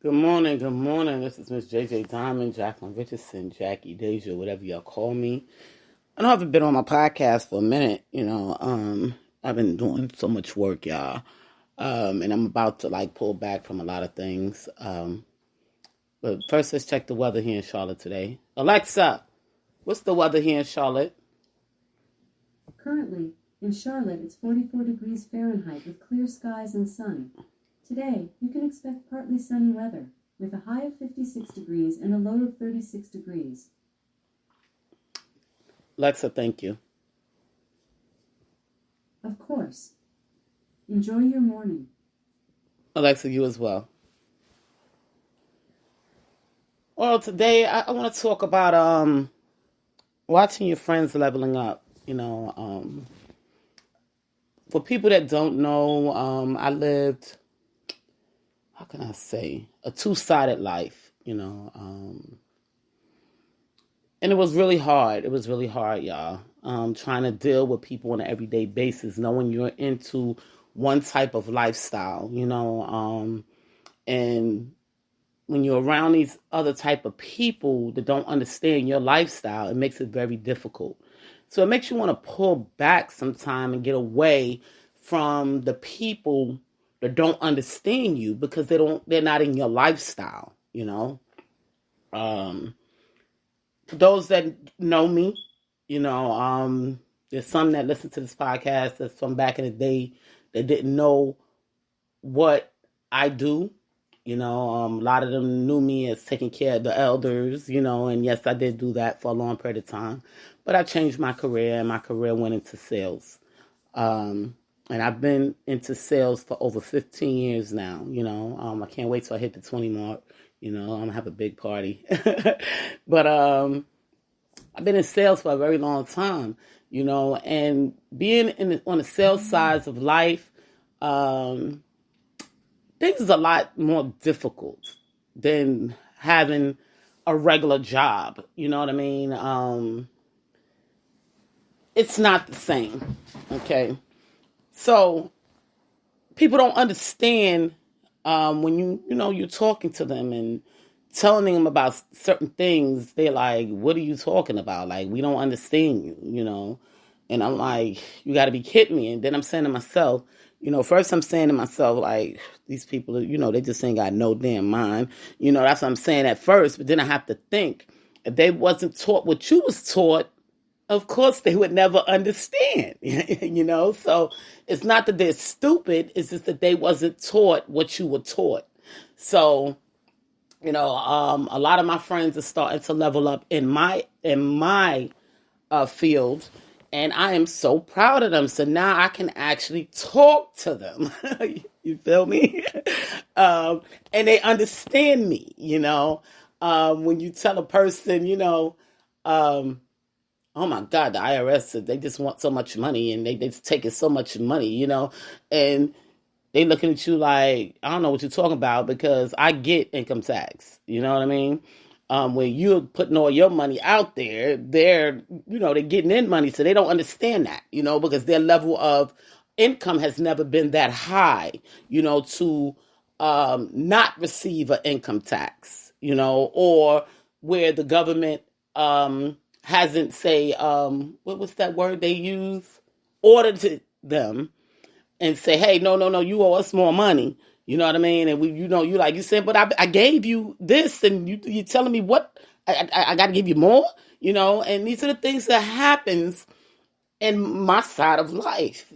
Good morning, good morning. This is Miss JJ Diamond, Jacqueline Richardson, Jackie Deja, whatever y'all call me. I know I haven't been on my podcast for a minute, I've been doing so much work, y'all. And I'm about to pull back from a lot of things. But first let's check the weather here in Charlotte today. Alexa, what's the weather here in Charlotte? Currently, in Charlotte, it's 44 degrees Fahrenheit with clear skies and sun. Today, you can expect partly sunny weather, with a high of 56 degrees and a low of 36 degrees. Alexa, thank you. Of course. Enjoy your morning. Alexa, you as well. Well, today I want to talk about watching your friends leveling up. For people that don't know, I lived, how can I say, a two-sided life, and it was really hard. It was really hard, y'all. Trying to deal with people on an everyday basis, knowing you're into one type of lifestyle, and when you're around these other type of people that don't understand your lifestyle, it makes it very difficult. So it makes you want to pull back sometime and get away from the people that don't understand you because they're not in your lifestyle, For those that know me, there's some that listen to this podcast that's from back in the day that didn't know what I do. A lot of them knew me as taking care of the elders, and yes, I did do that for a long period of time. But I changed my career, and my career went into sales. And I've been into sales for over 15 years now, I can't wait till I hit the 20 mark. I'm going to have a big party. But I've been in sales for a very long time, and being on the sales side of life, things is a lot more difficult than having a regular job. You know what I mean? It's not the same. Okay. So people don't understand when you're talking to them and telling them about certain things. They're like, what are you talking about? Like, we don't understand you, And I'm like, you got to be kidding me. And then I'm saying to myself, first I'm saying to myself, like, these people, they just ain't got no damn mind. That's what I'm saying at first. But then I have to think, if they wasn't taught what you was taught, of course they would never understand, So it's not that they're stupid. It's just that they wasn't taught what you were taught. So, a lot of my friends are starting to level up in my field. And I am so proud of them. So now I can actually talk to them. You feel me? And they understand me, when you tell a person, oh my God, the IRS, they just want so much money and they just taking so much money, and they looking at you like, I don't know what you're talking about because I get income tax. You know what I mean? When you're putting all your money out there, they're getting in money. So they don't understand that, because their level of income has never been that high, to not receive an income tax, or where the government hasn't say, what was that word they use? Audited them and say, hey, no, you owe us more money. You know what I mean? And you said, but I gave you this and you're telling me what? I got to give you more, and these are the things that happens in my side of life,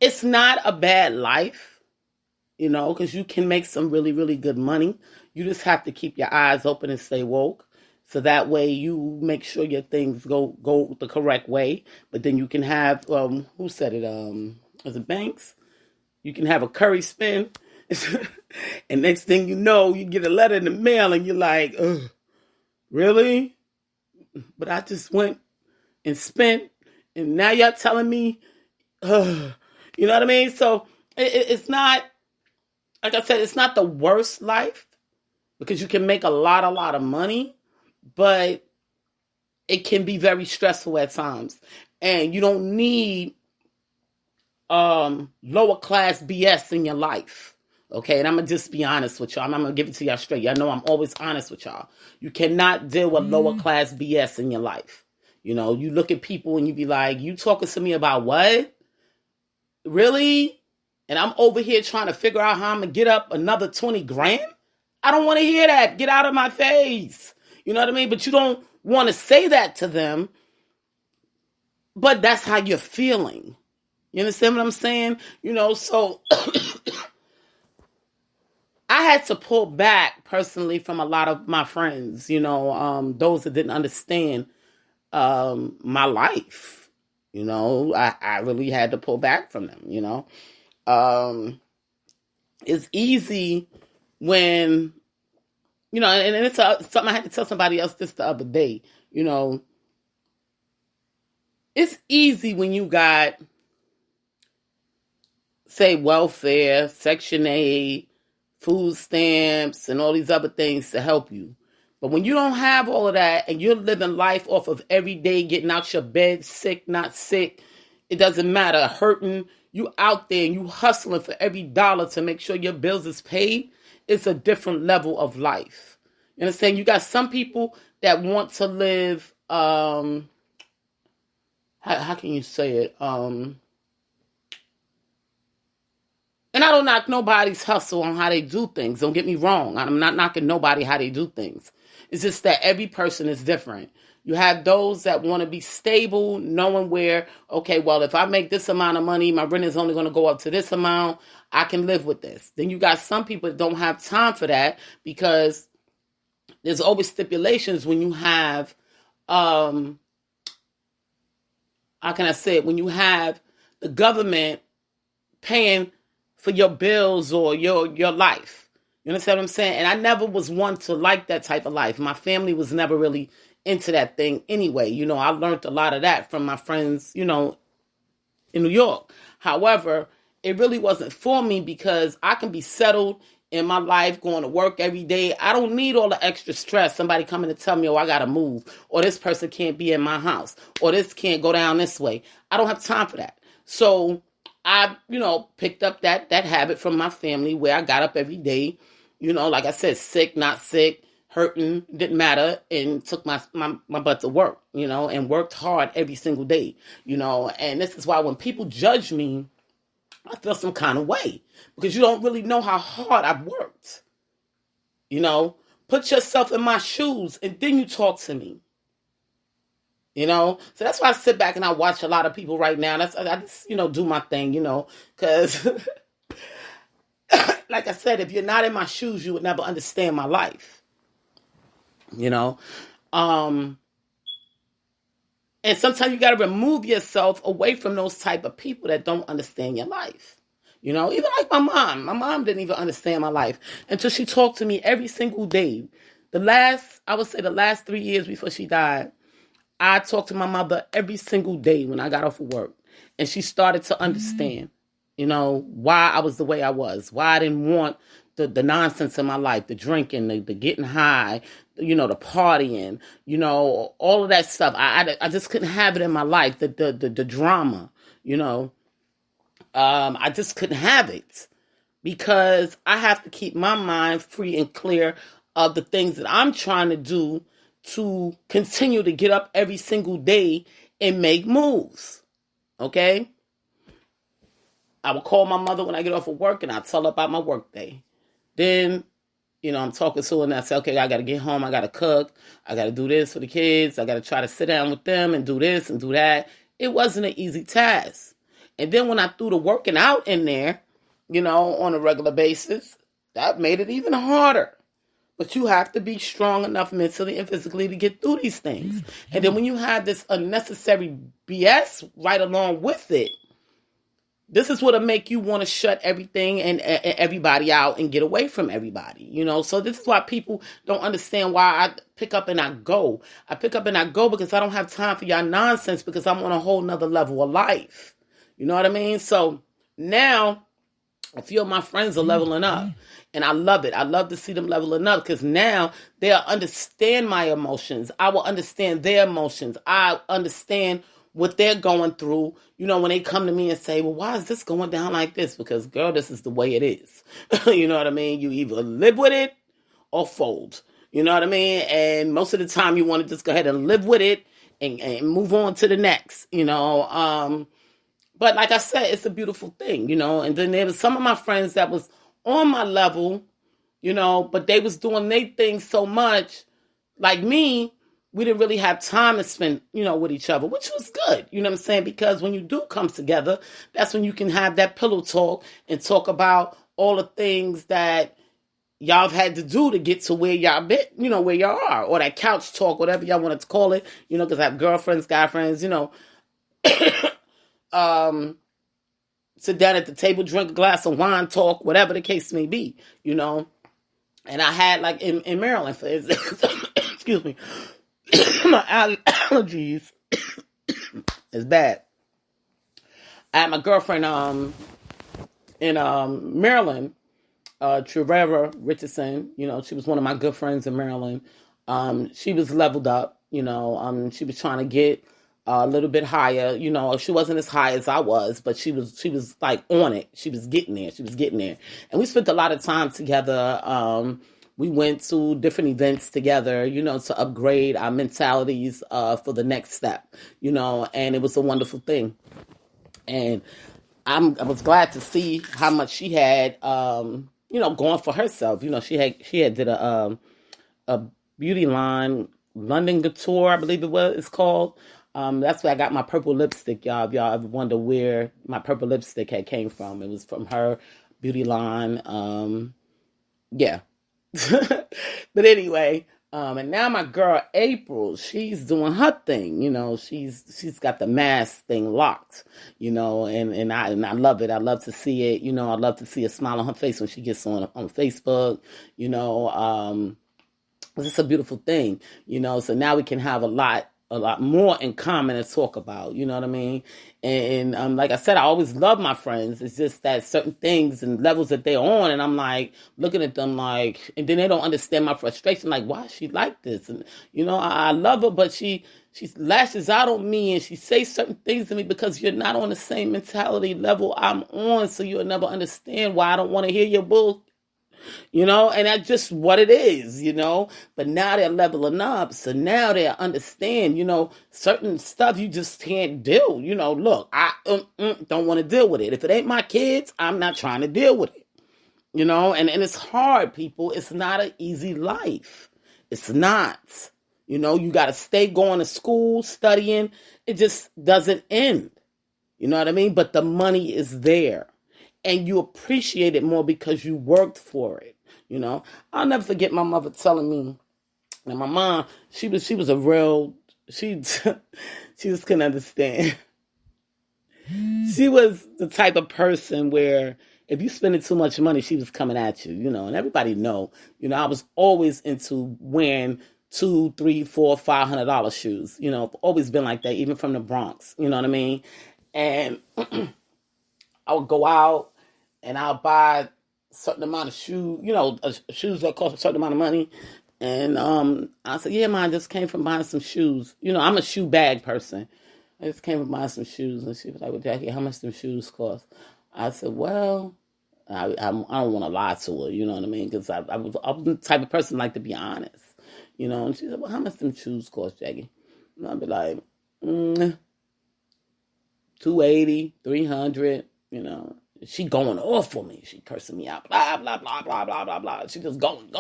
It's not a bad life, because you can make some really, really good money. You just have to keep your eyes open and stay woke. So that way you make sure your things go the correct way. But then you can have, who said it? Was it Banks? You can have a curry spin. And next thing you know, you get a letter in the mail and you're like, ugh, really? But I just went and spent. And now y'all telling me, ugh. You know what I mean? So it's not, like I said, it's not the worst life because you can make a lot of money. But it can be very stressful at times. And you don't need lower class BS in your life. Okay, and I'm going to just be honest with y'all. I'm going to give it to y'all straight. Y'all know I'm always honest with y'all. You cannot deal with lower class BS in your life. You know, you look at people and you be like, you talking to me about what? Really? And I'm over here trying to figure out how I'm going to get up another 20 grand? I don't want to hear that. Get out of my face. You know what I mean? But you don't want to say that to them. But that's how you're feeling. You understand what I'm saying? You know, so I had to pull back personally from a lot of my friends, you know, those that didn't understand my life. You know, I really had to pull back from them, you know. It's easy when, you know, and it's something I had to tell somebody else this the other day, you know. It's easy when you got, say, welfare, Section 8, food stamps, and all these other things to help you. But when you don't have all of that and you're living life off of every day, getting out your bed, sick, not sick, it doesn't matter, hurting, you out there and you hustling for every dollar to make sure your bills is paid, it's a different level of life. You understand? You got some people that want to live, how can you say it? And I don't knock nobody's hustle on how they do things. Don't get me wrong. I'm not knocking nobody how they do things. It's just that every person is different. You have those that want to be stable, knowing where, okay, well, if I make this amount of money, my rent is only going to go up to this amount. I can live with this. Then you got some people that don't have time for that because there's always stipulations when you have, how can I say it? When you have the government paying for your bills or your life. You understand what I'm saying? And I never was one to like that type of life. My family was never really into that thing anyway. You know, I learned a lot of that from my friends, you know, in New York. However, it really wasn't for me because I can be settled in my life, going to work every day. I don't need all the extra stress. Somebody coming to tell me, oh, I got to move, or this person can't be in my house, or this can't go down this way. I don't have time for that. So I, you know, picked up that habit from my family where I got up every day, you know, like I said, sick, not sick, hurting, didn't matter, and took my butt to work, you know, and worked hard every single day, you know. And this is why when people judge me, I feel some kind of way because you don't really know how hard I've worked. You know, put yourself in my shoes and then you talk to me. You know, so that's why I sit back and I watch a lot of people right now. I just, you know, do my thing, you know, because like I said, if you're not in my shoes, you would never understand my life, you know. And sometimes you got to remove yourself away from those type of people that don't understand your life. You know, even like my mom. My mom didn't even understand my life until she talked to me every single day. I would say the last 3 years before she died, I talked to my mother every single day when I got off of work. And she started to understand, you know, why I was the way I was, why I didn't want the nonsense in my life, the drinking, the getting high, you know, the partying, you know, all of that stuff. I just couldn't have it in my life, the drama, you know. I just couldn't have it because I have to keep my mind free and clear of the things that I'm trying to do to continue to get up every single day and make moves. Okay? I will call my mother when I get off of work and I'll tell her about my work day. Then, you know, I'm talking to her and I say, okay, I got to get home. I got to cook. I got to do this for the kids. I got to try to sit down with them and do this and do that. It wasn't an easy task. And then when I threw the working out in there, you know, on a regular basis, that made it even harder. But you have to be strong enough mentally and physically to get through these things. And then when you have this unnecessary BS right along with it, this is what'll make you want to shut everything and everybody out and get away from everybody, you know? So this is why people don't understand why I pick up and I go. I pick up and I go because I don't have time for y'all nonsense because I'm on a whole nother level of life. You know what I mean? So now I feel my friends are leveling up. And I love it. I love to see them leveling up because now they'll understand my emotions. I will understand their emotions. I understand what they're going through, when they come to me and say, well, why is this going down like this? Because, girl, this is the way it is. You know what I mean? You either live with it or fold. You know what I mean? And most of the time you want to just go ahead and live with it and move on to the next, But like I said, it's a beautiful thing, And then there was some of my friends that was on my level, but they was doing their thing so much. Like me, we didn't really have time to spend, with each other, which was good. You know what I'm saying? Because when you do come together, that's when you can have that pillow talk and talk about all the things that y'all have had to do to get to where y'all been, where y'all are, or that couch talk, whatever y'all wanted to call it, because I have girlfriends, guy friends, sit down at the table, drink a glass of wine, talk, whatever the case may be, And I had, like, in Maryland, for excuse me, my allergies is bad. I had my girlfriend in Maryland, Trevera Richardson, she was one of my good friends in Maryland. She was leveled up, she was trying to get a little bit higher, she wasn't as high as I was, but she was like on it. She was getting there. And we spent a lot of time together. We went to different events together, to upgrade our mentalities for the next step, and it was a wonderful thing. And I was glad to see how much she had, going for herself. She had did a beauty line, London Couture, I believe it's called. That's where I got my purple lipstick, y'all. If y'all ever wonder where my purple lipstick came from, it was from her beauty line. Yeah. But anyway, and now my girl April, she's doing her thing, she's got the mask thing locked, and I love it. I love to see it, I love to see a smile on her face when she gets on Facebook, it's just a beautiful thing, so now we can have a lot more in common to talk about, you know what I mean? And like I said, I always love my friends. It's just that certain things and levels that they're on, and I'm like looking at them like, and then they don't understand my frustration. Like, why is she like this? And I love her, but she lashes out on me and she says certain things to me because you're not on the same mentality level I'm on, so you'll never understand why I don't want to hear your bull. And that's just what it is, but now they're leveling up. So now they understand, certain stuff you just can't do. Look, I don't want to deal with it. If it ain't my kids, I'm not trying to deal with it, and it's hard, people. It's not an easy life. It's not, you got to stay going to school, studying. It just doesn't end. You know what I mean? But the money is there. And you appreciate it more because you worked for it, I'll never forget my mother telling me, and my mom, she was a real, she just couldn't understand. She was the type of person where if you spending too much money, she was coming at you, and everybody know, I was always into wearing $200, $300, $400, $500 shoes, always been like that, even from the Bronx, you know what I mean? And I would go out and I'll buy a certain amount of shoes, shoes that cost a certain amount of money. And I said, yeah, Mom, I just came from buying some shoes. I'm a shoe bag person. I just came from buying some shoes. And she was like, well, Jackie, how much them shoes cost? I said, well, I don't want to lie to her, you know what I mean? Because I was the type of person like to be honest, And she said, well, how much them shoes cost, Jackie? And I'd be like, $280, $300, She going off for me. She cursing me out. Blah, blah, blah, blah, blah, blah, blah. She just going.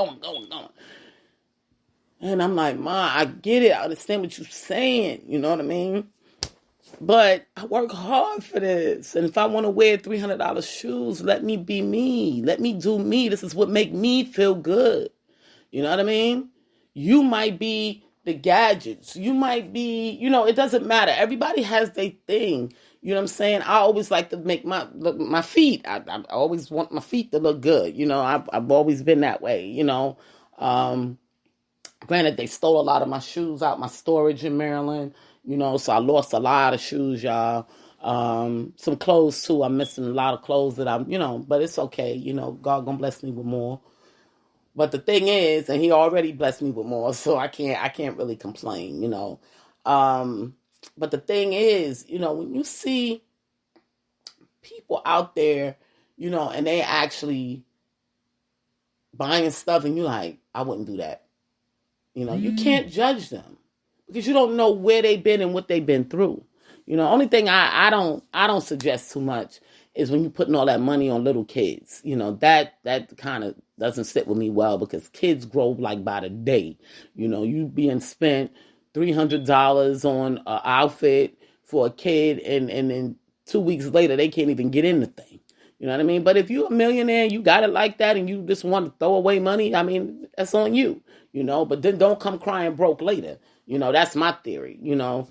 And I'm like, Ma, I get it. I understand what you're saying. You know what I mean? But I work hard for this. And if I want to wear $300 shoes, let me be me. Let me do me. This is what make me feel good. You know what I mean? You might be the gadgets. You might be, it doesn't matter. Everybody has their thing. You know what I'm saying? I always like to make my feet. I always want my feet to look good. I've always been that way, Granted, they stole a lot of my shoes out my storage in Maryland, so I lost a lot of shoes, y'all. Some clothes too. I'm missing a lot of clothes that but it's okay. God gonna bless me with more. But the thing is, and he already blessed me with more, so I can't really complain, But the thing is, when you see people out there, and they actually buying stuff and you're like, I wouldn't do that. You can't judge them because you don't know where they've been and what they've been through. Only thing I don't suggest too much is when you're putting all that money on little kids. That kind of doesn't sit with me well because kids grow like by the day. You being spent $300 on an outfit for a kid and then 2 weeks later they can't even get in the thing. You know what I mean? But if you're a millionaire, you got it like that and you just want to throw away money, I mean, that's on you, but then don't come crying broke later. That's my theory, because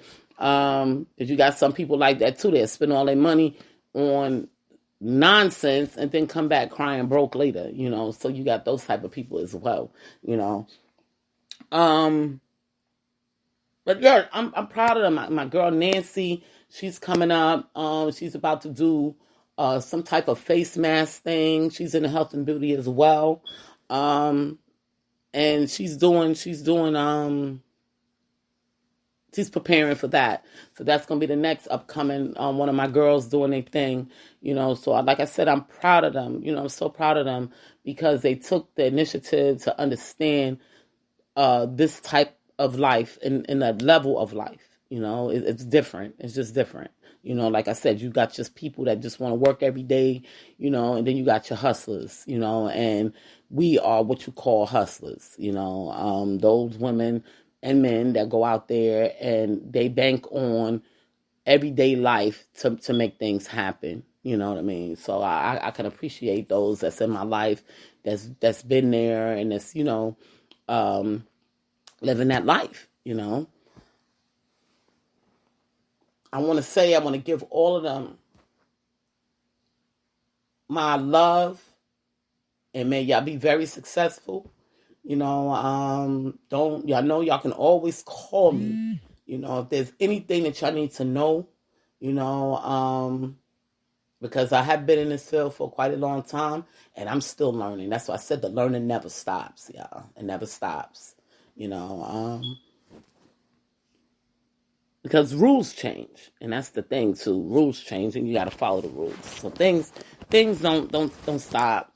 you got some people like that too. They spend all their money on nonsense and then come back crying broke later, so you got those type of people as well, But yeah, I'm proud of them. My girl Nancy, she's coming up. She's about to do some type of face mask thing. She's in the health and beauty as well. And she's preparing for that. So that's going to be the next upcoming, one of my girls doing their thing, so like I said, I'm proud of them. I'm so proud of them because they took the initiative to understand, this type of life and that level of life. It's different. It's just different. Like I said, you got just people that just want to work every day, and then you got your hustlers, and we are what you call hustlers, those women and men that go out there and they bank on everyday life to make things happen. You know what I mean? So I can appreciate those that's in my life, that's been there and that's, living that life, I want to give all of them my love and may y'all be very successful. Don't y'all know y'all can always call me, if there's anything that y'all need to know, because I have been in this field for quite a long time and I'm still learning. That's why I said the learning never stops, y'all. It never stops, because rules change, and that's the thing too. Rules change, and you got to follow the rules. So things don't stop.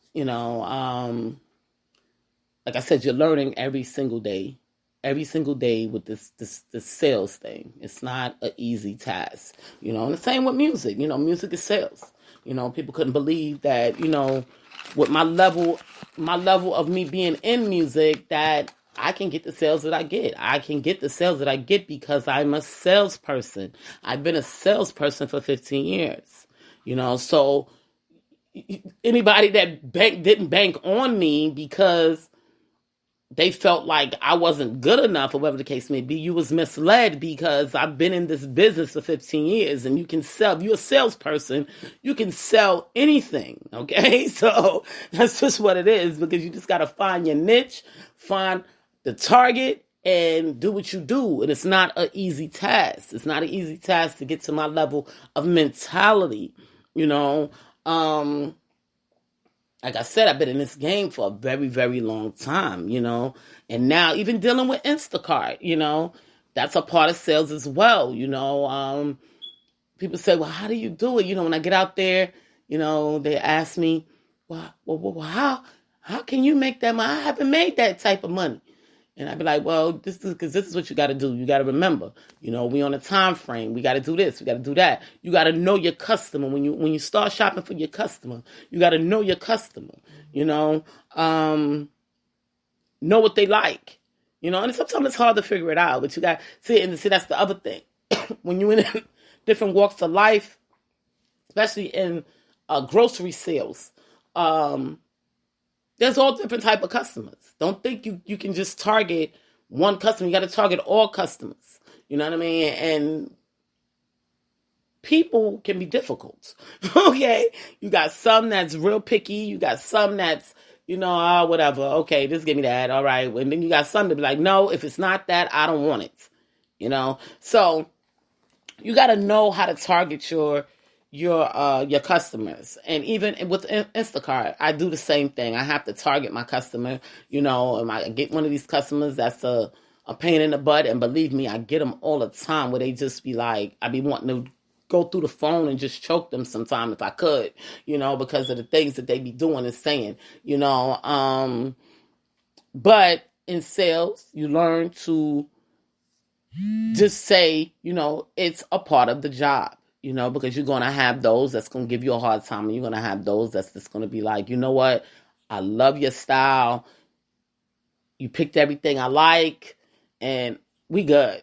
Like I said, you're learning every single day with this sales thing. It's not an easy task, And the same with music. Music is sales. People couldn't believe that. With my level of me being in music, that I can get the sales that I get. I can get the sales that I get because I'm a salesperson. I've been a salesperson for 15 years, so anybody that didn't bank on me because they felt like I wasn't good enough or whatever the case may be, you was misled because I've been in this business for 15 years and you can sell, if you're a salesperson, you can sell anything, okay? So that's just what it is because you just got to find your niche, find the target and do what you do. And it's not an easy task. It's not an easy task to get to my level of mentality, like I said, I've been in this game for a very, very long time, and now even dealing with Instacart, that's a part of sales as well, people say, well, how do you do it? When I get out there, they ask me, well, how can you make that money? I haven't made that type of money. And I'd be like, well, this is what you got to do. You got to remember, we on a time frame. We got to do this. We got to do that. You got to know your customer. When you start shopping for your customer, you got to know your customer, know what they like, and sometimes it's hard to figure it out, but you got see, that's the other thing. When you're in different walks of life, especially in grocery sales, there's all different type of customers. Don't think you can just target one customer. You got to target all customers. You know what I mean? And people can be difficult. Okay? You got some that's real picky. You got some that's, whatever. Okay, just give me that. All right. And then you got some to be like, no, if it's not that, I don't want it. So you got to know how to target your customers. And even with Instacart, I do the same thing. I have to target my customer, and I get one of these customers that's a a pain in the butt. And believe me, I get them all the time where they just be like, I be wanting to go through the phone and just choke them sometime if I could, because of the things that they be doing and saying, but in sales, you learn to just say, it's a part of the job, because you're going to have those that's going to give you a hard time, and you're going to have those that's just going to be like, you know what? I love your style. You picked everything I like, and we good.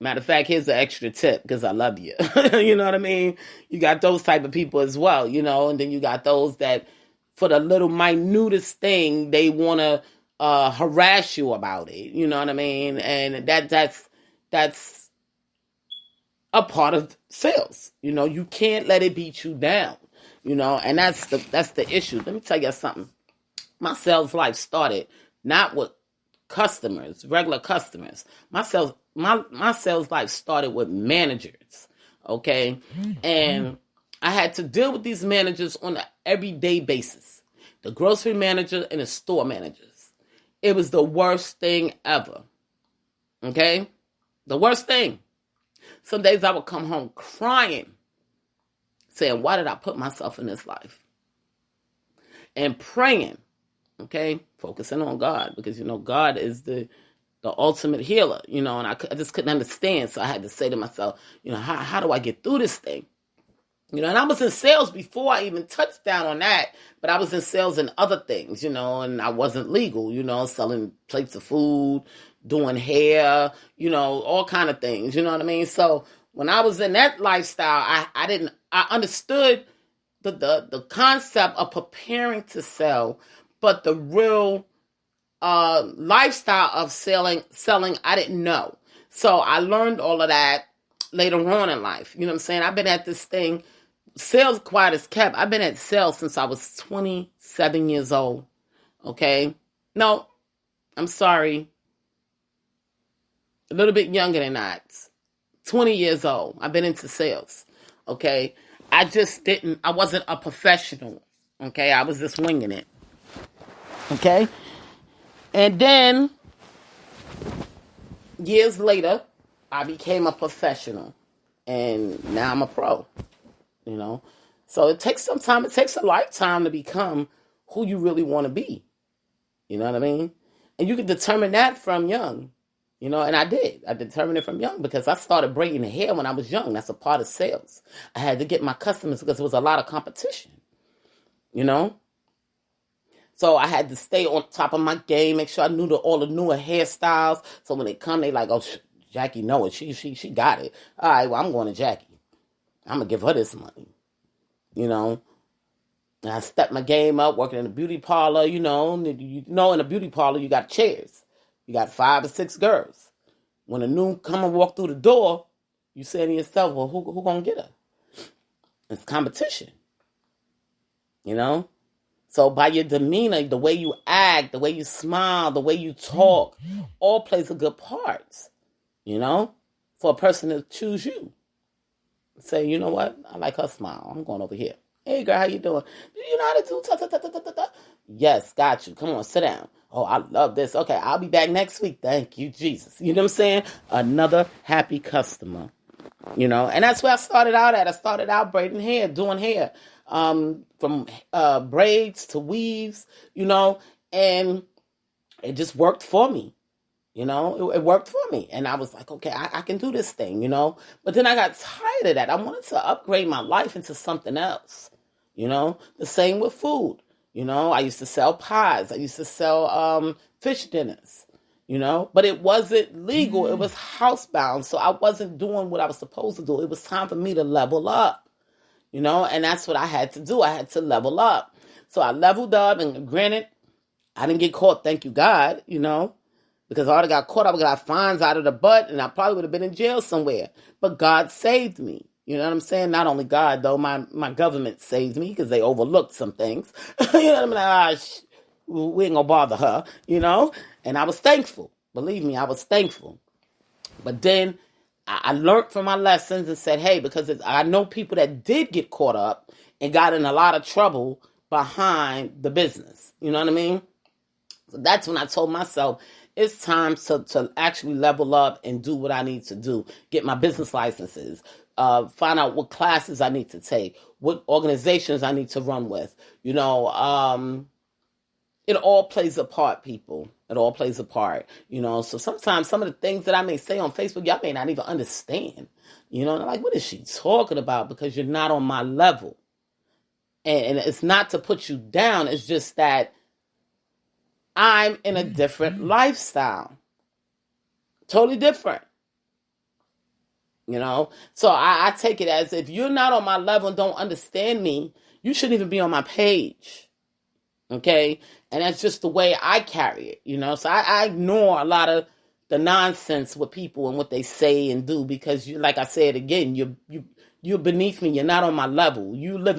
Matter of fact, here's an extra tip because I love you. You know what I mean? You got those type of people as well, and then you got those that for the little minutest thing, they want to harass you about it. You know what I mean? And that's a part of sales. You can't let it beat you down, and that's the issue. Let me tell you something. My sales life started not with customers, regular customers. My sales life started with managers, okay? And I had to deal with these managers on an everyday basis. The grocery manager and the store managers. It was the worst thing ever, okay? The worst thing. Some days I would come home crying, saying, why did I put myself in this life? And praying, okay? Focusing on God, because, God is the ultimate healer, and I just couldn't understand. So I had to say to myself, how do I get through this thing? And I was in sales before I even touched down on that, but I was in sales in other things, and I wasn't legal, selling plates of food, doing hair, all kind of things, you know what I mean? So when I was in that lifestyle, I understood the concept of preparing to sell, but the real lifestyle of selling, I didn't know. So I learned all of that later on in life. You know what I'm saying? I've been at this thing, sales quiet as kept. I've been at sales since I was 27 years old. Okay? No, I'm sorry. A little bit younger than that. 20 years old. I've been into sales. Okay? I wasn't a professional. Okay? I was just winging it. Okay? And then, years later, I became a professional. And now I'm a pro. So it takes some time. It takes a lifetime to become who you really want to be. You know what I mean? And you can determine that from young. And I did. I determined it from young because I started braiding hair when I was young. That's a part of sales. I had to get my customers because there was a lot of competition. So I had to stay on top of my game, make sure I knew all the newer hairstyles. So when they come, they like, oh, Jackie know it. She got it. All right, well, I'm going to Jackie. I'm going to give her this money. And I stepped my game up, working in a beauty parlor, in a beauty parlor, you got chairs. You got 5 or 6 girls. When a new comer walk through the door, you say to yourself, well, who going to get her? It's competition. So by your demeanor, the way you act, the way you smile, the way you talk, all plays a good part, for a person to choose you. Say, you know what? I like her smile. I'm going over here. Hey, girl, how you doing? Do you know how to do ta-ta-ta-ta-ta-ta? Yes, got you. Come on, sit down. Oh, I love this. Okay, I'll be back next week. Thank you, Jesus. You know what I'm saying? Another happy customer. And that's where I started out at. I started out braiding hair, doing hair. From braids to weaves, and it just worked for me. It worked for me. And I was like, okay, I can do this thing, But then I got tired of that. I wanted to upgrade my life into something else, The same with food. I used to sell pies. I used to sell fish dinners, But it wasn't legal. It was housebound. So I wasn't doing what I was supposed to do. It was time for me to level up. And that's what I had to do. I had to level up. So I leveled up, and granted, I didn't get caught, thank you God, because I would have got caught, I would have got fines out of the butt, and I probably would have been in jail somewhere. But God saved me. You know what I'm saying? Not only God, though, my government saved me because they overlooked some things. You know what I mean? We ain't gonna bother her, And I was thankful. Believe me, I was thankful. But then I learned from my lessons and said, hey, because I know people that did get caught up and got in a lot of trouble behind the business. You know what I mean? So that's when I told myself, It's time to actually level up and do what I need to do. Get my business licenses. Find out what classes I need to take. What organizations I need to run with. It all plays a part, people. It all plays a part. So sometimes some of the things that I may say on Facebook, y'all may not even understand. Like, what is she talking about? Because you're not on my level. And it's not to put you down. It's just that I'm in a different lifestyle. Totally different. So I take it as, if you're not on my level and don't understand me, you shouldn't even be on my page. Okay? And that's just the way I carry it, So I ignore a lot of the nonsense with people and what they say and do, because like I said again, you're beneath me. You're not on my level. You're not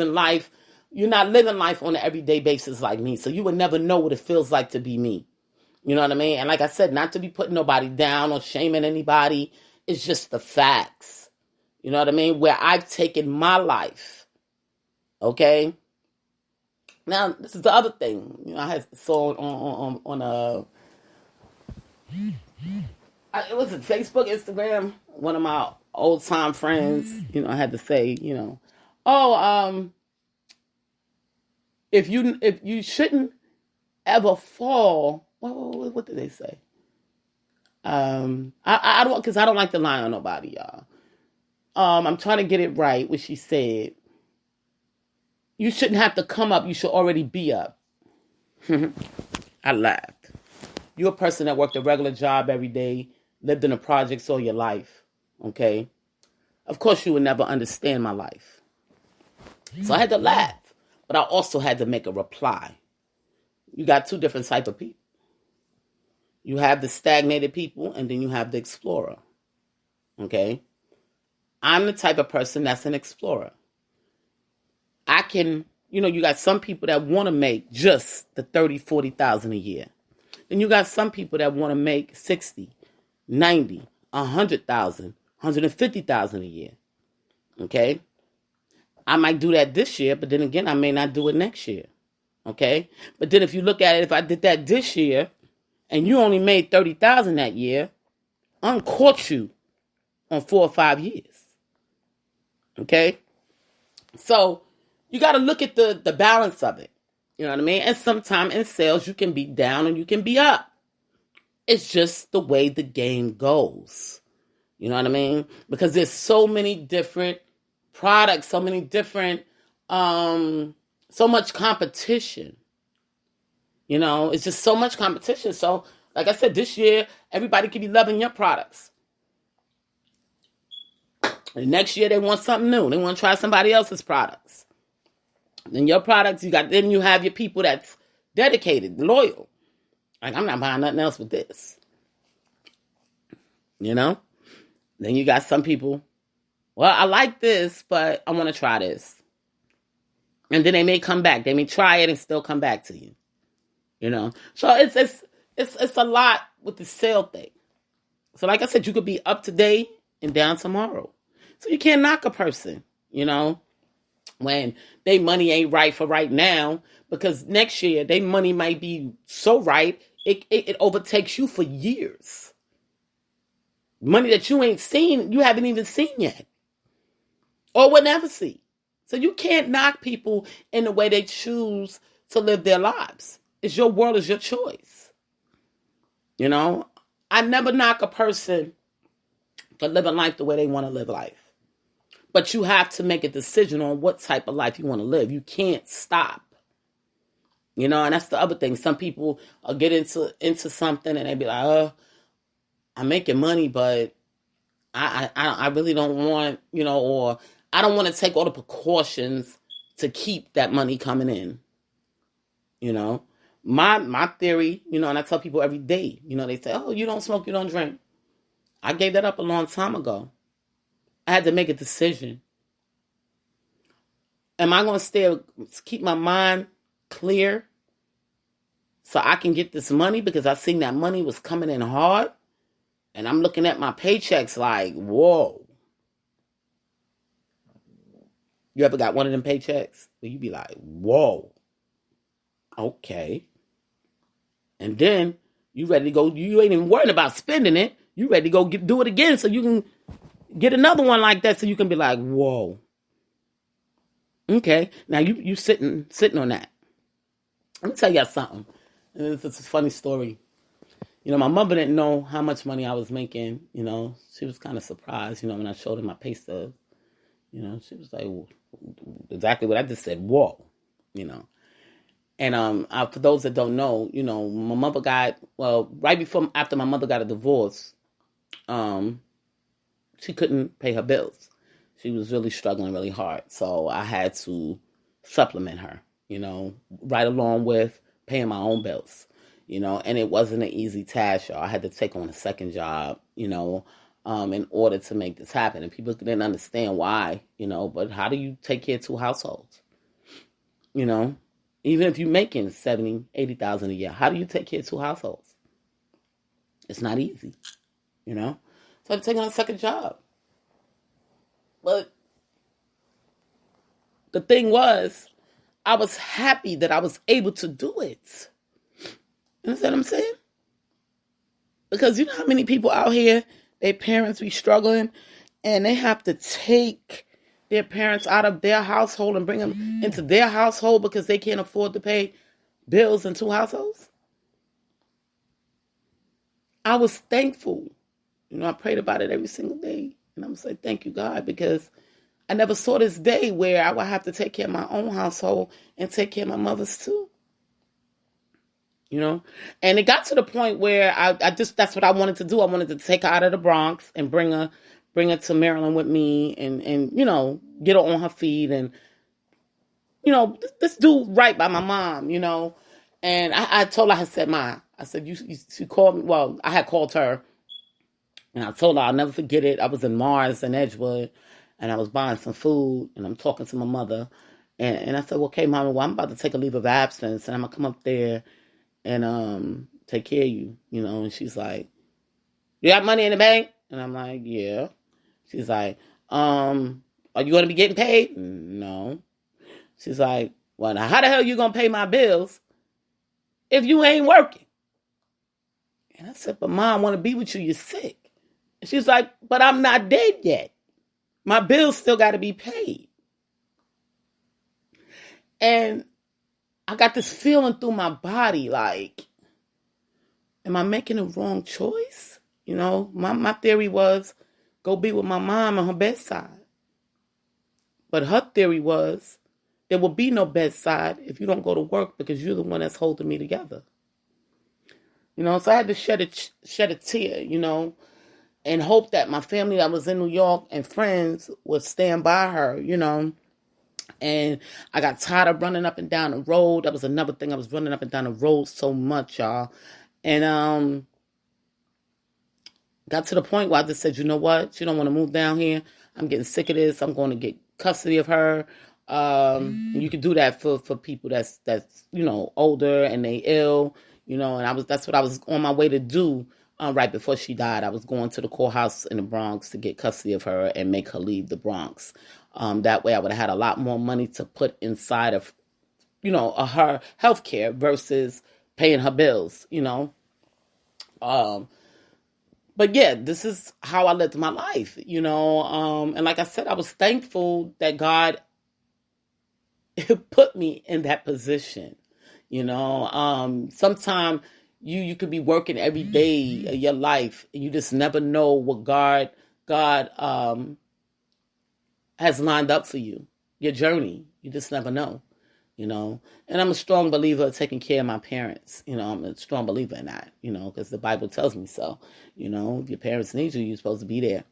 living life on an everyday basis like me. So you would never know what it feels like to be me. You know what I mean? And like I said, not to be putting nobody down or shaming anybody. It's just the facts. You know what I mean? Where I've taken my life. Okay? Now, this is the other thing. I had saw on it was Facebook, Instagram. One of my old time friends, I had to say, if you shouldn't ever fall. What did they say? I don't, because I don't like to lie on nobody, y'all. I'm trying to get it right. What she said. You shouldn't have to come up. You should already be up. I laughed. You're a person that worked a regular job every day, lived in the projects all your life. Okay? Of course, you would never understand my life. So I had to laugh. But I also had to make a reply. You got two different types of people. You have the stagnated people, and then you have the explorer. Okay? I'm the type of person that's an explorer. I can, you got some people that want to make just the 30, 40,000 a year. Then you got some people that want to make 60, 90, 100,000, 150,000 a year. Okay? I might do that this year, but then again, I may not do it next year. Okay? But then if you look at it, if I did that this year and you only made 30,000 that year, I'm caught you on 4 or 5 years. Okay? So you got to look at the balance of it. You know what I mean? And sometimes in sales, you can be down and you can be up. It's just the way the game goes. You know what I mean? Because there's so many different products, so many different, so much competition. It's just so much competition. So, like I said, this year, everybody could be loving your products. And next year, they want something new. They want to try somebody else's products. Then your products, then you have your people that's dedicated, loyal. Like, I'm not buying nothing else with this. Then you got some people, well, I like this, but I want to try this. And then they may come back. They may try it and still come back to you. So it's a lot with the sale thing. So like I said, you could be up today and down tomorrow. So you can't knock a person, when they money ain't right for right now, because next year they money might be so right, it overtakes you for years. Money that you ain't seen, you haven't even seen yet. Or will never see. So you can't knock people in the way they choose to live their lives. It's your world, it's your choice. I never knock a person for living life the way they want to live life. But you have to make a decision on what type of life you want to live. You can't stop. And that's the other thing. Some people get into something and they be like, I'm making money, but I really don't want, or I don't want to take all the precautions to keep that money coming in. My theory, and I tell people every day, they say, oh, you don't smoke, you don't drink. I gave that up a long time ago. I had to make a decision. Am I going to keep my mind clear so I can get this money? Because I seen that money was coming in hard. And I'm looking at my paychecks like, whoa. You ever got one of them paychecks where you be like, whoa. Okay. And then You ready to go? You ain't even worrying about spending it. You ready to go do it again so you can get another one like that so you can be like, whoa. Okay, now you sitting on that. Let me tell y'all something. It's a funny story. My mother didn't know how much money I was making. She was kind of surprised, when I showed her my pay stub. She was like, exactly what I just said, whoa, And for those that don't know, my mother after my mother got a divorce, she couldn't pay her bills. She was really struggling really hard. So I had to supplement her, right along with paying my own bills, and it wasn't an easy task, y'all. I had to take on a second job, in order to make this happen. And people didn't understand why, but how do you take care of two households? Even if you're making $70,000, $80,000 a year, how do you take care of two households? It's not easy, So I'm taking on a second job. But the thing was, I was happy that I was able to do it. You understand what I'm saying? Because you know how many people out here, their parents be struggling and they have to take their parents out of their household and bring them into their household because they can't afford to pay bills in two households? I was thankful. I prayed about it every single day. And I'm saying, thank you, God, because I never saw this day where I would have to take care of my own household and take care of my mother's too. And it got to the point where that's what I wanted to do. I wanted to take her out of the Bronx and bring her to Maryland with me and get her on her feet and, let's do right by my mom, And I told her, I said, Ma, I said, she called me. Well, I had called her and I told her I'll never forget it. I was in Mars and Edgewood and I was buying some food and I'm talking to my mother. And I said, well, okay, Mama, well, I'm about to take a leave of absence and I'm going to come up there and take care of you, And she's like, you got money in the bank? And I'm like, yeah. She's like, are you going to be getting paid? No. She's like, well, now how the hell are you going to pay my bills if you ain't working? And I said, but Mom, I want to be with you. You're sick. And she's like, but I'm not dead yet. My bills still got to be paid. And I got this feeling through my body like, am I making the wrong choice? My theory was go be with my mom on her bedside. But her theory was there will be no bedside if you don't go to work because you're the one that's holding me together. So I had to shed a tear, and hope that my family that was in New York and friends would stand by her, And I got tired of running up and down the road. That was another thing. I was running up and down the road so much, y'all. And got to the point where I just said, you know what? She don't want to move down here. I'm getting sick of this. I'm going to get custody of her. And you can do that for people that's older and they ill, and that's what I was on my way to do. Right before she died, I was going to the courthouse in the Bronx to get custody of her and make her leave the Bronx. That way I would have had a lot more money to put inside of, her health care versus paying her bills, But yeah, this is how I lived my life, And like I said, I was thankful that God put me in that position, Sometimes you could be working every day of your life and you just never know what God has lined up for you, your journey. You just never know, And I'm a strong believer of taking care of my parents. I'm a strong believer in that, because the Bible tells me so. If your parents need you, you're supposed to be there,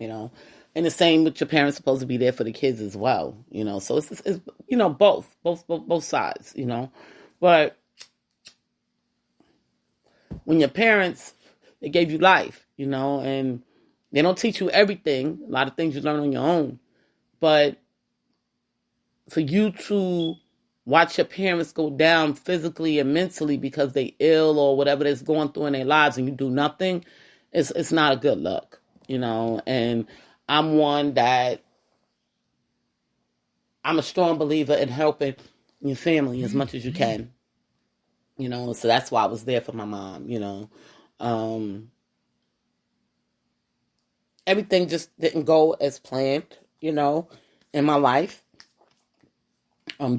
And the same with your parents supposed to be there for the kids as well, So it's both sides, But when your parents, they gave you life, and they don't teach you everything. A lot of things you learn on your own. But for you to watch your parents go down physically and mentally because they ill or whatever that's going through in their lives and you do nothing, it's not a good look, And I'm a strong believer in helping your family as much as you can. So that's why I was there for my mom. Um, Everything just didn't go as planned, in my life,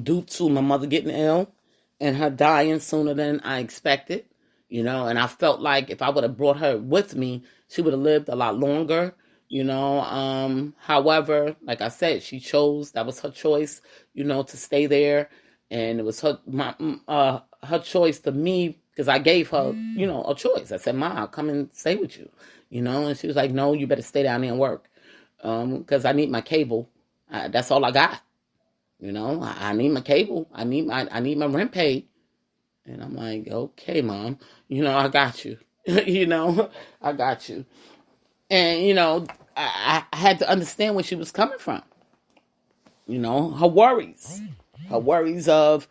due to my mother getting ill and her dying sooner than I expected, and I felt like if I would have brought her with me, she would have lived a lot longer, however, like I said, that was her choice, to stay there. And it was her choice to me, because I gave her, a choice. I said, Ma, I'll come and stay with you, and she was like, no, you better stay down there and work, because I need my cable. That's all I got. I need my cable. I need my rent paid. And I'm like, okay, Mom, I got you. I got you. And, I had to understand where she was coming from. Her worries. Her worries of,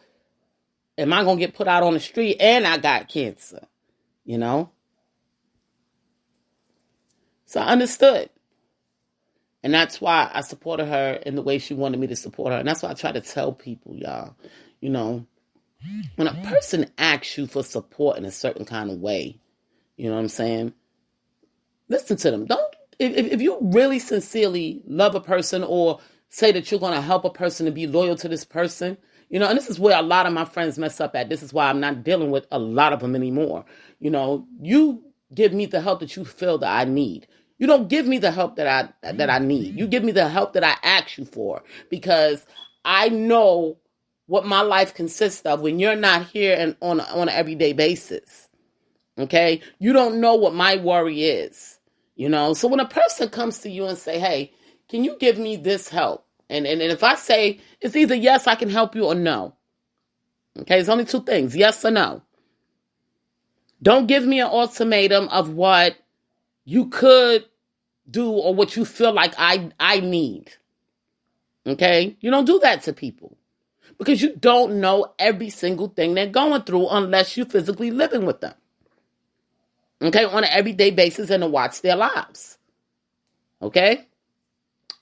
am I going to get put out on the street and I got cancer? So I understood. And that's why I supported her in the way she wanted me to support her. And that's why I try to tell people, y'all, when a person asks you for support in a certain kind of way, you know what I'm saying? Listen to them. Don't, if you really sincerely love a person or say that you're going to help a person to be loyal to this person, and this is where a lot of my friends mess up at. This is why I'm not dealing with a lot of them anymore. You give me the help that you feel that I need. You don't give me the help that I need. You give me the help that I ask you for, because I know what my life consists of when you're not here and on an everyday basis. Okay? You don't know what my worry is. So when a person comes to you and say, hey, can you give me this help? And if I say it's either yes, I can help you, or no. Okay? It's only two things, yes or no. Don't give me an ultimatum of what you could do or what you feel like I need. Okay? You don't do that to people, because you don't know every single thing they're going through unless you're physically living with them. Okay? On an everyday basis, and to watch their lives. Okay?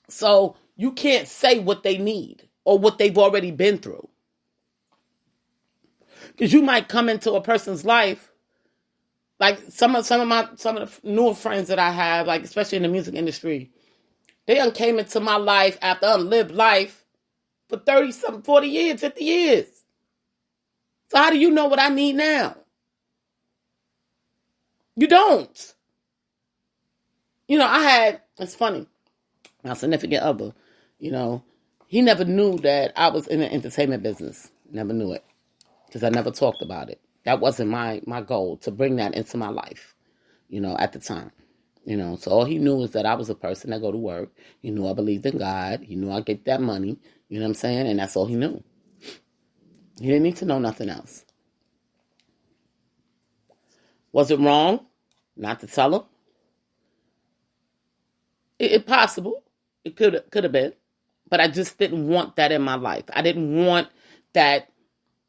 So you can't say what they need or what they've already been through. Because you might come into a person's life, like some of the newer friends that I have, like especially in the music industry, they done came into my life after unlived life for 30-something, 40 years, 50 years. So how do you know what I need now? You don't. It's funny, my significant other, he never knew that I was in the entertainment business. Never knew it, because I never talked about it. That wasn't my goal, to bring that into my life, at the time. So all he knew is that I was a person that go to work. He knew I believed in God. He knew I'd get that money. You know what I'm saying? And that's all he knew. He didn't need to know nothing else. Was it wrong not to tell him? It possible. It could have been. But I just didn't want that in my life. I didn't want that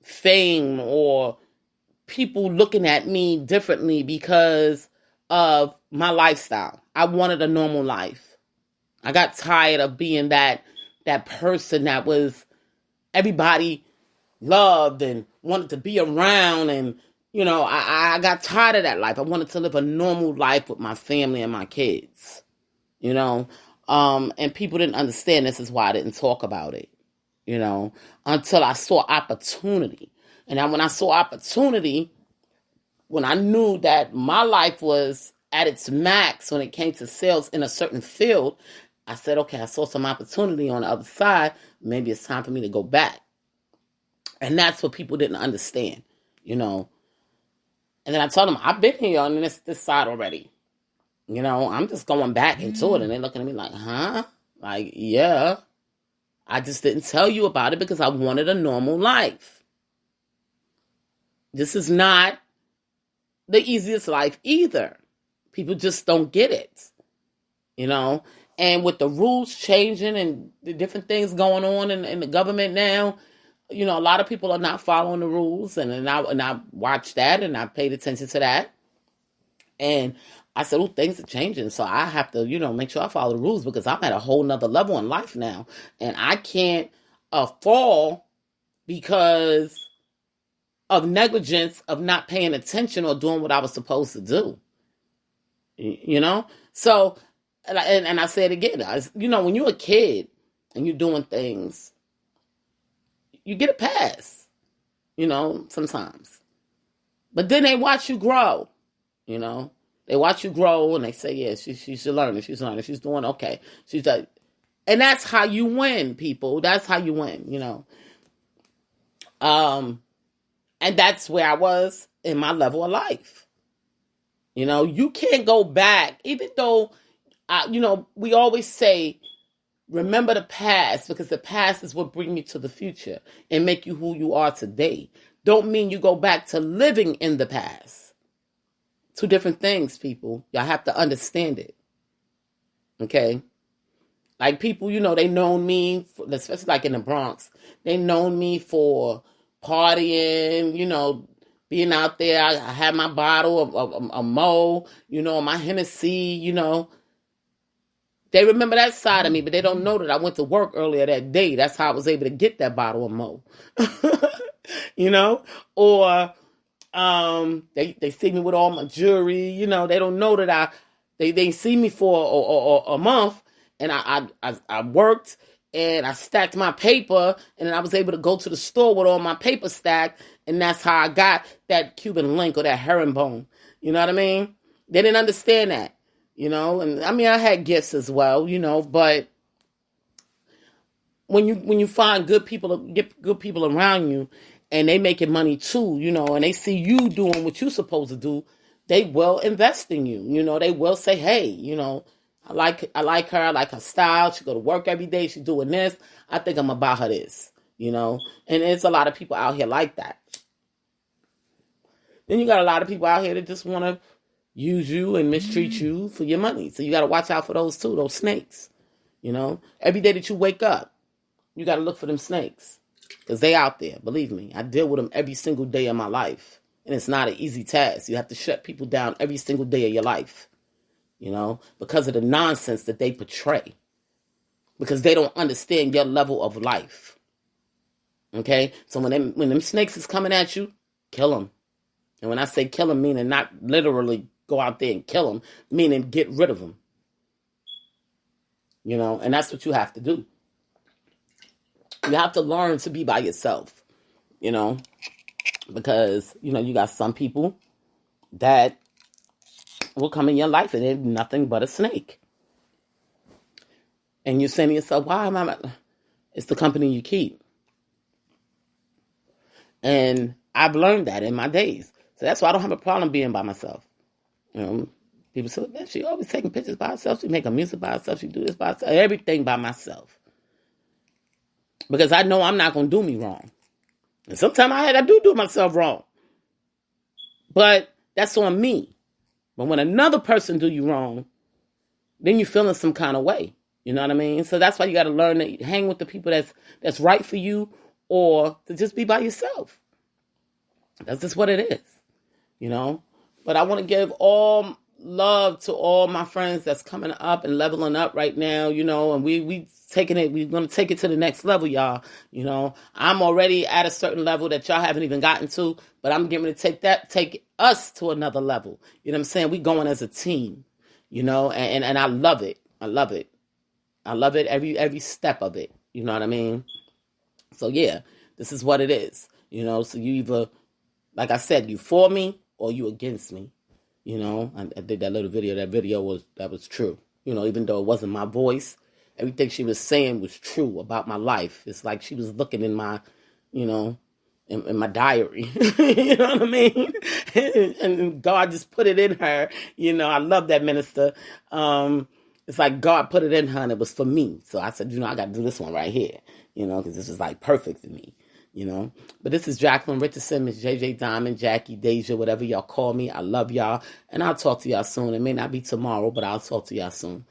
fame or people looking at me differently because of my lifestyle. I wanted a normal life. I got tired of being that person that was everybody loved and wanted to be around, and I got tired of that life. I wanted to live a normal life with my family and my kids. And people didn't understand. This is why I didn't talk about it, until I saw opportunity. And then when I saw opportunity, when I knew that my life was at its max when it came to sales in a certain field, I said, okay, I saw some opportunity on the other side. Maybe it's time for me to go back. And that's what people didn't understand, And then I told them, I've been here on this side already. I'm just going back into it. And they're looking at me like, huh? Like, yeah. I just didn't tell you about it because I wanted a normal life. This is not the easiest life either. People just don't get it, And with the rules changing and the different things going on in the government now, a lot of people are not following the rules. And I watched that and I paid attention to that. And I said, oh, things are changing. So I have to, make sure I follow the rules because I'm at a whole nother level in life now. And I can't fall because of negligence of not paying attention or doing what I was supposed to do. You know? So, and I say it again, when you're a kid and you're doing things, you get a pass, sometimes. But then they watch you grow, They watch you grow and they say, yeah, she's learning, she's doing okay. She's like, and that's how you win, people. That's how you win, And that's where I was in my level of life. You can't go back, even though, we always say, remember the past, because the past is what brings you to the future and make you who you are today. Don't mean you go back to living in the past. Two different things, people. Y'all have to understand it. Okay? Like people, they known me, especially like in the Bronx, they known me for partying, being out there. I had my bottle of Mo, my Hennessy, They remember that side of me, but they don't know that I went to work earlier that day. That's how I was able to get that bottle of Mo. Or they see me with all my jewelry, they don't know that they see me for a month, and I worked and I stacked my paper, and then I was able to go to the store with all my paper stacked, and that's how I got that Cuban link or that herringbone. You know what I mean? They didn't understand that. And I mean, I had gifts as well, but when you find good people, get good people around you, and they making money too, and they see you doing what you're supposed to do, they will invest in you. They will say, hey, I like her, I like her style. She go to work every day. She's doing this. I think I'm about her this, and there's a lot of people out here like that. Then you got a lot of people out here that just want to use you and mistreat you for your money. So you got to watch out for those too, those snakes. Every day that you wake up, you got to look for them snakes because they out there. Believe me, I deal with them every single day of my life. And it's not an easy task. You have to shut people down every single day of your life, because of the nonsense that they portray, because they don't understand your level of life. Okay. So when them snakes is coming at you, kill them. And when I say kill them, meaning not literally go out there and kill them, meaning get rid of them. And that's what you have to do. You have to learn to be by yourself, because, you got some people that will come in your life and they're nothing but a snake. And you're saying to yourself, why am I? It's the company you keep. And I've learned that in my days. So that's why I don't have a problem being by myself. People say, she always taking pictures by herself. She making music by herself. She do this by herself. Everything by myself. Because I know I'm not going to do me wrong. And sometimes I do myself wrong. But that's on me. But when another person do you wrong, then you're feeling some kind of way. You know what I mean? So that's why you got to learn to hang with the people that's right for you, or to just be by yourself. That's just what it is. But I want to give all love to all my friends that's coming up and leveling up right now, and we taking it, we're going to take it to the next level, y'all. I'm already at a certain level that y'all haven't even gotten to, but I'm getting to take us to another level. You know what I'm saying? We going as a team, and I love it. I love it. I love it every step of it. You know what I mean? So yeah, this is what it is. So you either, like I said, you for me or you against me. I did that little video. That video was true. Even though it wasn't my voice, everything she was saying was true about my life. It's like she was looking in my, in my diary. You know what I mean? And God just put it in her. I love that minister. It's like God put it in her and it was for me. So I said, I got to do this one right here, because this is like perfect for me. But this is Jacqueline Richardson, Miss JJ Diamond, Jackie, Deja, whatever y'all call me. I love y'all. And I'll talk to y'all soon. It may not be tomorrow, but I'll talk to y'all soon.